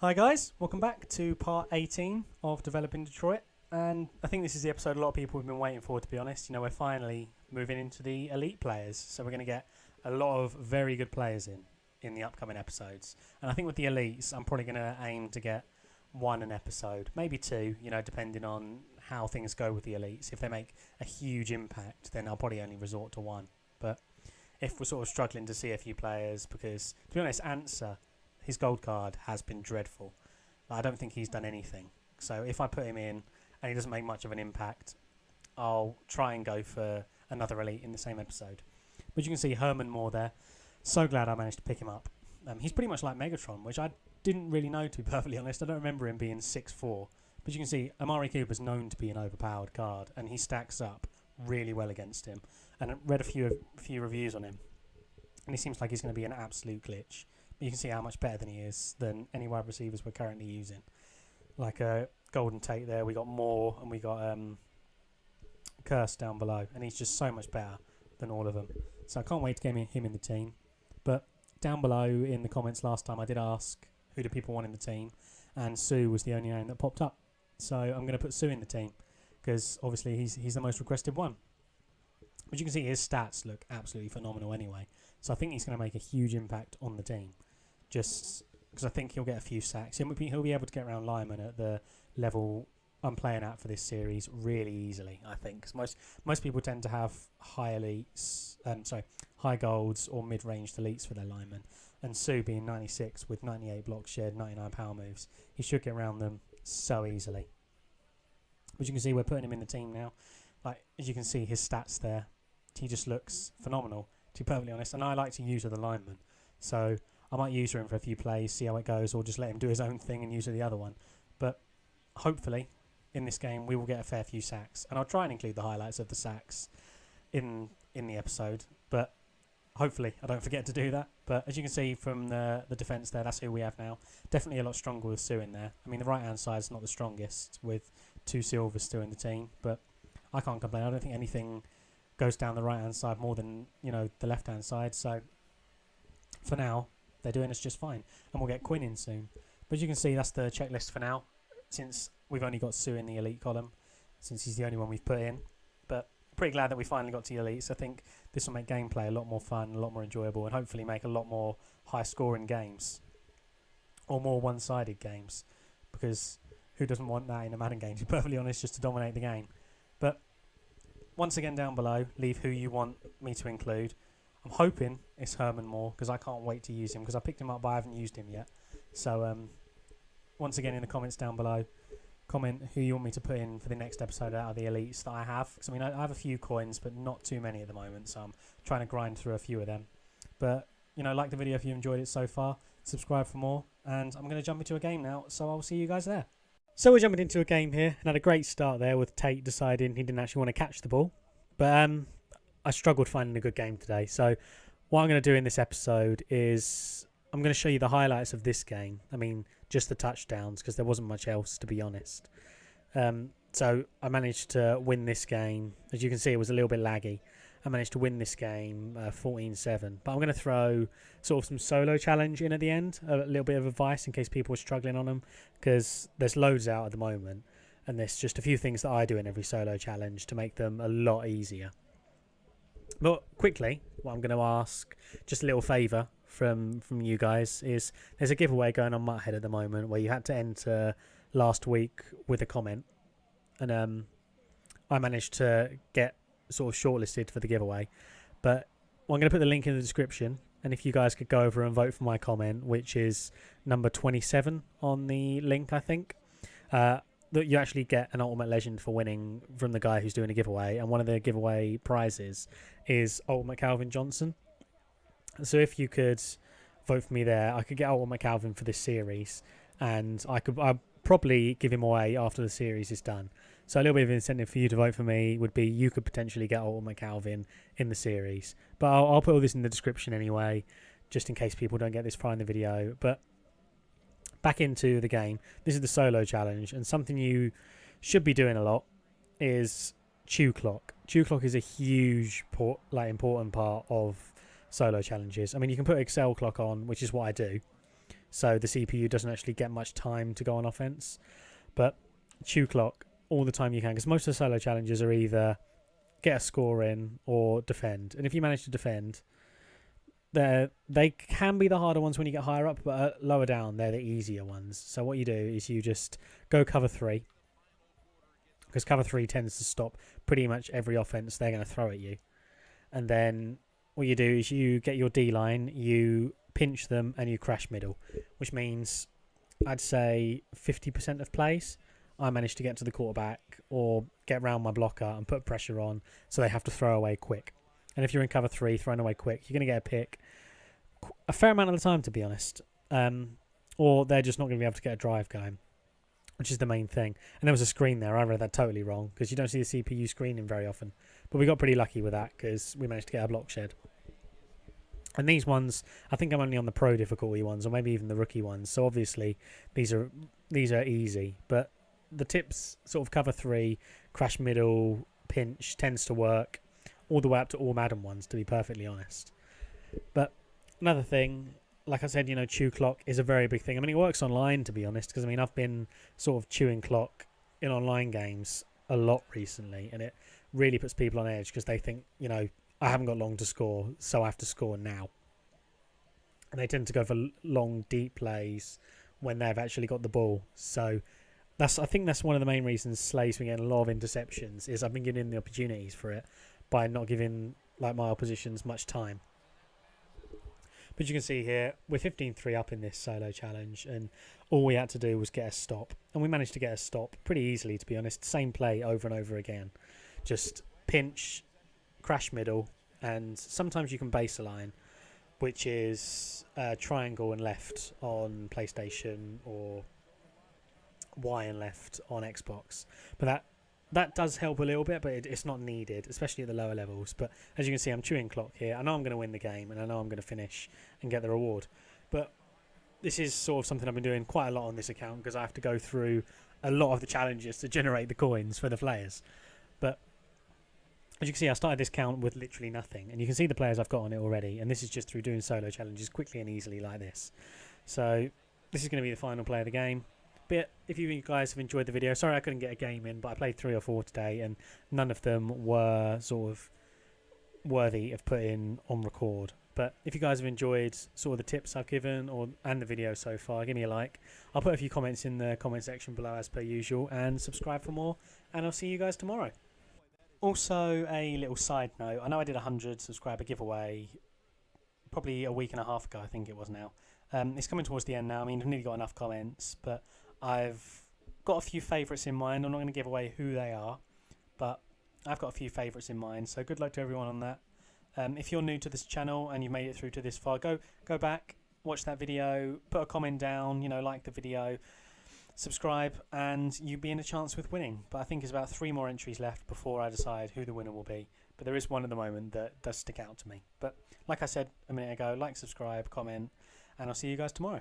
Hi guys, welcome back to part 18 of Developing Detroit, and I think this is the episode a lot of people have been waiting for, to be honest. You know, we're finally moving into the elite players, so we're going to get a lot of very good players in the upcoming episodes. And I think with the elites, I'm probably going to aim to get one an episode, maybe two, you know, depending on how things go with the elites. If they make a huge impact, then I'll probably only resort to one. But if we're sort of struggling to see a few players, because to be honest, Answer, his gold card has been dreadful. I don't think he's done anything. So if I put him in and he doesn't make much of an impact, I'll try and go for another elite in the same episode. But you can see Herman Moore there. So glad I managed to pick him up. He's pretty much like Megatron, which I didn't really know, to be perfectly honest. I don't remember him being 6'4". But you can see Amari Cooper's known to be an overpowered card, and he stacks up really well against him. And I read a few reviews on him, and he seems like he's going to be an absolute glitch. You can see how much better than he is than any wide receivers we're currently using. Like Golden Tate there, we got Moore and we got Curse down below, and he's just so much better than all of them. So I can't wait to get him in the team. But down below in the comments last time, I did ask who do people want in the team, and Sue was the only name that popped up. So I'm going to put Sue in the team because obviously he's the most requested one. But you can see his stats look absolutely phenomenal anyway. So I think he's going to make a huge impact on the team. Just because I think he'll get a few sacks. He'll be able to get around Lyman at the level I'm playing at for this series really easily, I think. Because most people tend to have high elites, high golds or mid-ranged elites for their linemen. And Sue being 96 with 98 blocks shared, 99 power moves, he should get around them so easily. But you can see we're putting him in the team now. Like, as you can see, his stats there, he just looks phenomenal, to be perfectly honest. And I like to use the lineman, so I might use him for a few plays, see how it goes, or just let him do his own thing and use the other one. But hopefully, in this game, we will get a fair few sacks, and I'll try and include the highlights of the sacks in the episode. But hopefully, I don't forget to do that. But as you can see from the defence there, that's who we have now. Definitely a lot stronger with Sue in there. I mean, the right-hand side is not the strongest, with 2 silvers still in the team, but I can't complain. I don't think anything goes down the right-hand side more than, you know, the left-hand side. So for now, they're doing us just fine, and we'll get Quinn in soon. But you can see that's the checklist for now, since we've only got Sue in the elite column, since he's the only one we've put in. But pretty glad that we finally got to the elites. I think this will make gameplay a lot more fun, a lot more enjoyable, and hopefully make a lot more high-scoring games, or more one-sided games, because who doesn't want that in a Madden game, to be perfectly honest, just to dominate the game. But once again, down below, leave who you want me to include. I'm hoping it's Herman Moore, because I can't wait to use him, because I picked him up but I haven't used him yet. So once again, in the comments down below, comment who you want me to put in for the next episode out of the elites that I have. Because I mean, I have a few coins, but not too many at the moment, so I'm trying to grind through a few of them. But, you know, like the video if you enjoyed it so far, subscribe for more, and I'm going to jump into a game now, so I'll see you guys there. So we're jumping into a game here, and had a great start there with Tate deciding he didn't actually want to catch the ball. But I struggled finding a good game today. So what I'm going to do in this episode is I'm going to show you the highlights of this game. I mean, just the touchdowns, because there wasn't much else, to be honest. So I managed to win this game. As you can see, it was a little bit laggy. I managed to win this game 14-7. But I'm going to throw sort of some solo challenge in at the end. A little bit of advice in case people are struggling on them, because there's loads out at the moment. And there's just a few things that I do in every solo challenge to make them a lot easier. But quickly, what I'm going to ask, just a little favour from you guys, is there's a giveaway going on Mutthead at the moment where you had to enter last week with a comment. And I managed to get sort of shortlisted for the giveaway. But I'm going to put the link in the description, and if you guys could go over and vote for my comment, which is number 27 on the link, I think, that you actually get an Ultimate Legend for winning from the guy who's doing a giveaway, and one of the giveaway prizes is Ultimate Calvin Johnson. So if you could vote for me there, I could get Ultimate Calvin for this series, and I'll probably give him away after the series is done. So a little bit of incentive for you to vote for me would be you could potentially get Ultimate Calvin in the series. But I'll put all this in the description anyway, just in case people don't get this far in the video. But back into the game. This is the solo challenge, and something you should be doing a lot is chew clock. Chew clock is a huge important part of solo challenges. I mean, you can put Excel clock on, which is what I do. so the CPU doesn't actually get much time to go on offense. But chew clock all the time you can, because most of the solo challenges are either get a score in or defend. And if you manage to defend, they can be the harder ones when you get higher up, but lower down they're the easier ones. So what you do is you just go cover 3, because cover 3 tends to stop pretty much every offense they're going to throw at you. And then what you do is you get your D line, you pinch them, and you crash middle, which means I'd say 50% of plays I manage to get to the quarterback or get round my blocker and put pressure on, so they have to throw away quick. And if you're in cover 3, throwing away quick, you're going to get a pick a fair amount of the time, to be honest. Or they're just not going to be able to get a drive going, which is the main thing. And there was a screen there. I read that totally wrong, because you don't see the CPU screening very often. But we got pretty lucky with that, because we managed to get a block shed. And these ones, I think I'm only on the pro difficulty ones, or maybe even the rookie ones. So obviously these are easy. But the tips, sort of cover 3, crash middle, pinch, tends to work all the way up to all Madden ones, to be perfectly honest. But another thing, like I said, chew clock is a very big thing. I mean, it works online, to be honest, because I've been sort of chewing clock in online games a lot recently, and it really puts people on edge, because they think, I haven't got long to score, so I have to score now. And they tend to go for long, deep plays when they've actually got the ball. So I think that's one of the main reasons Slay's been getting a lot of interceptions, is I've been giving the opportunities for it by not giving my oppositions much time. But you can see here, we're 15-3 up in this solo challenge, and all we had to do was get a stop. And we managed to get a stop pretty easily, to be honest. Same play over and over again. Just pinch, crash middle, and sometimes you can base align, which is triangle and left on PlayStation, or Y and left on Xbox. But that does help a little bit, but it's not needed, especially at the lower levels. But as you can see, I'm chewing clock here. I know I'm going to win the game, and I know I'm going to finish and get the reward. But this is sort of something I've been doing quite a lot on this account, because I have to go through a lot of the challenges to generate the coins for the players. But as you can see, I started this count with literally nothing, and you can see the players I've got on it already. And this is just through doing solo challenges quickly and easily like this. So this is going to be the final play of the game. But if you guys have enjoyed the video, sorry I couldn't get a game in, but I played 3 or 4 today, and none of them were sort of worthy of putting on record. But if you guys have enjoyed sort of the tips I've given and the video so far, give me a like. I'll put a few comments in the comment section below as per usual, and subscribe for more, and I'll see you guys tomorrow. Also, a little side note, I know I did a 100 subscriber giveaway probably a week and a half ago, I think it was now. It's coming towards the end now. I mean, I've nearly got enough comments, but I've got a few favourites in mind. I'm not going to give away who they are, but I've got a few favourites in mind, so good luck to everyone on that. If you're new to this channel and you've made it through to this far, go back, watch that video, put a comment down, like the video, subscribe, and you'll be in a chance with winning. But I think there's about 3 more entries left before I decide who the winner will be. But there is one at the moment that does stick out to me. But like I said a minute ago, like, subscribe, comment, and I'll see you guys tomorrow.